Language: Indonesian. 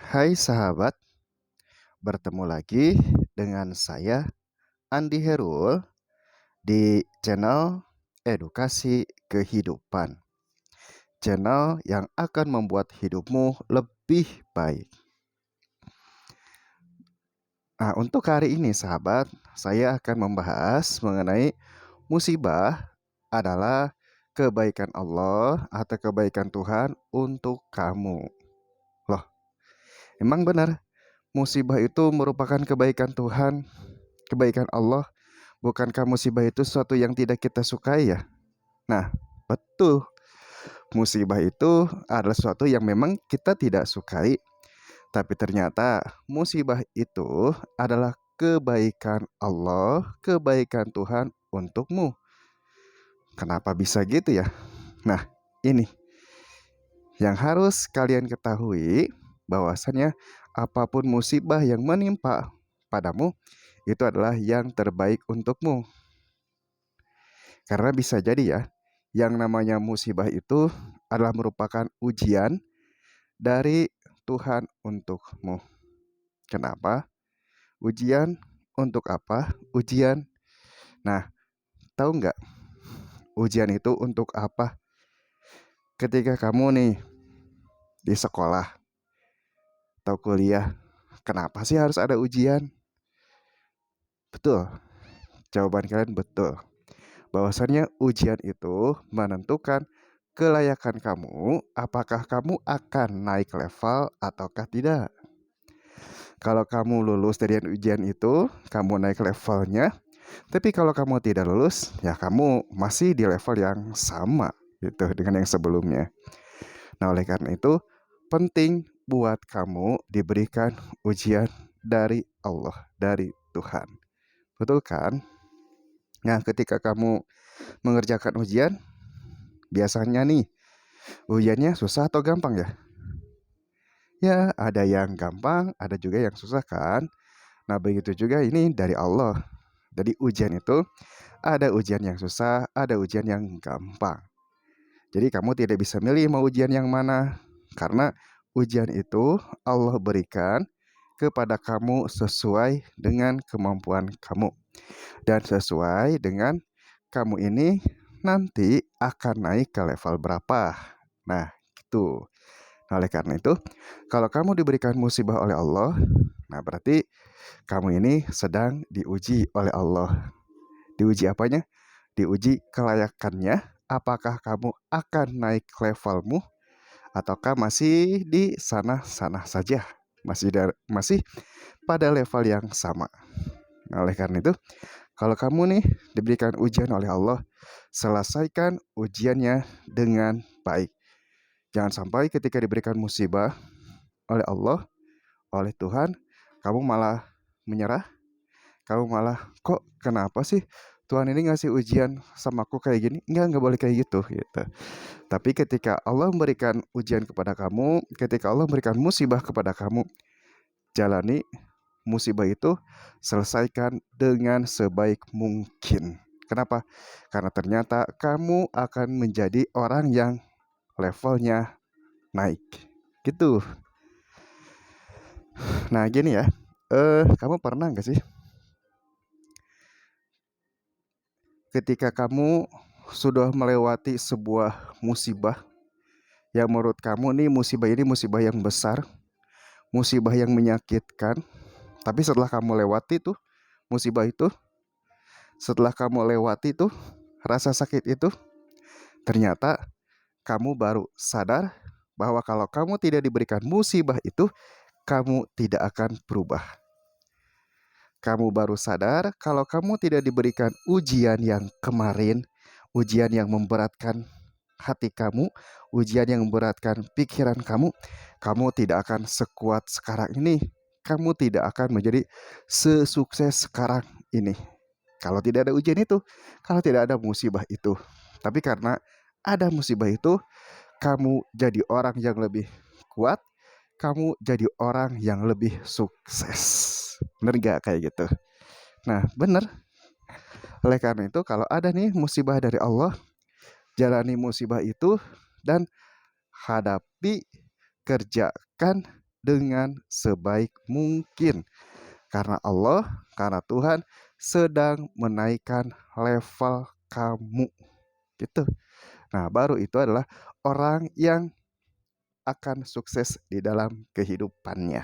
Hai sahabat, bertemu lagi dengan saya Andi Herul di channel Edukasi Kehidupan. Channel yang akan membuat hidupmu lebih baik. Nah, untuk hari ini sahabat, saya akan membahas mengenai musibah adalah kebaikan Allah atau kebaikan Tuhan untuk kamu. Loh, emang benar musibah itu merupakan kebaikan Tuhan, kebaikan Allah. Bukankah musibah itu sesuatu yang tidak kita sukai ya? Nah, betul. Musibah itu adalah sesuatu yang memang kita tidak sukai, tapi ternyata musibah itu adalah kebaikan Allah, kebaikan Tuhan untukmu. Kenapa bisa gitu ya? Nah, ini yang harus kalian ketahui, bahwasannya apapun musibah yang menimpa padamu itu adalah yang terbaik untukmu. Karena bisa jadi ya, yang namanya musibah itu adalah merupakan ujian dari Tuhan untukmu. Kenapa? Ujian untuk apa? Ujian. Nah, tahu nggak ujian itu untuk apa? Ketika kamu nih di sekolah atau kuliah, kenapa sih harus ada ujian? Betul, jawaban kalian betul. Bahwasannya ujian itu menentukan kelayakan kamu, apakah kamu akan naik level ataukah tidak. Kalau kamu lulus dari ujian itu, kamu naik levelnya. Tapi kalau kamu tidak lulus, ya kamu masih di level yang sama gitu dengan yang sebelumnya. Nah, oleh karena itu penting buat kamu diberikan ujian dari Allah, dari Tuhan. Betul kan? Nah, ketika kamu mengerjakan ujian, biasanya nih ujiannya susah atau gampang ya? Ya, ada yang gampang, ada juga yang susah kan? Nah, begitu juga ini dari Allah. Jadi ujian itu ada ujian yang susah, ada ujian yang gampang. Jadi kamu tidak bisa milih mau ujian yang mana, karena ujian itu Allah berikan kepada kamu sesuai dengan kemampuan kamu dan sesuai dengan kamu ini nanti akan naik ke level berapa. Nah, gitu. Nah, oleh karena itu, kalau kamu diberikan musibah oleh Allah, nah berarti kamu ini sedang diuji oleh Allah. Diuji apanya? Diuji kelayakannya. Apakah kamu akan naik levelmu ataukah masih di sana-sana saja? Masih pada level yang sama. Nah, oleh karena itu, kalau kamu nih diberikan ujian oleh Allah, selesaikan ujiannya dengan baik. Jangan sampai ketika diberikan musibah oleh Allah, oleh Tuhan, kamu malah menyerah. Kamu malah, kok kenapa sih Tuhan ini ngasih ujian sama aku kayak gini? Enggak boleh kayak gitu, gitu. Tapi ketika Allah memberikan ujian kepada kamu, ketika Allah memberikan musibah kepada kamu, jalani musibah itu, selesaikan dengan sebaik mungkin. Kenapa? Karena ternyata kamu akan menjadi orang yang levelnya naik. Gitu. Nah, gini ya. Kamu pernah nggak sih ketika kamu sudah melewati sebuah musibah yang menurut kamu nih musibah ini musibah yang besar, musibah yang menyakitkan, tapi setelah kamu lewati tuh musibah itu, setelah kamu lewati tuh rasa sakit itu, ternyata kamu baru sadar bahwa kalau kamu tidak diberikan musibah itu, kamu tidak akan berubah. Kamu baru sadar kalau kamu tidak diberikan ujian yang kemarin, ujian yang memberatkan hati kamu, ujian yang memberatkan pikiran kamu, kamu tidak akan sekuat sekarang ini. Kamu tidak akan menjadi sesukses sekarang ini. Kalau tidak ada ujian itu, kalau tidak ada musibah itu. Tapi karena ada musibah itu, kamu jadi orang yang lebih kuat, kamu jadi orang yang lebih sukses. Bener gak kayak gitu? Nah, bener. Oleh karena itu, kalau ada nih musibah dari Allah, jalani musibah itu dan hadapi, kerjakan dengan sebaik mungkin. Karena Tuhan sedang menaikkan level kamu. Gitu. Nah, baru itu adalah orang yang akan sukses di dalam kehidupannya.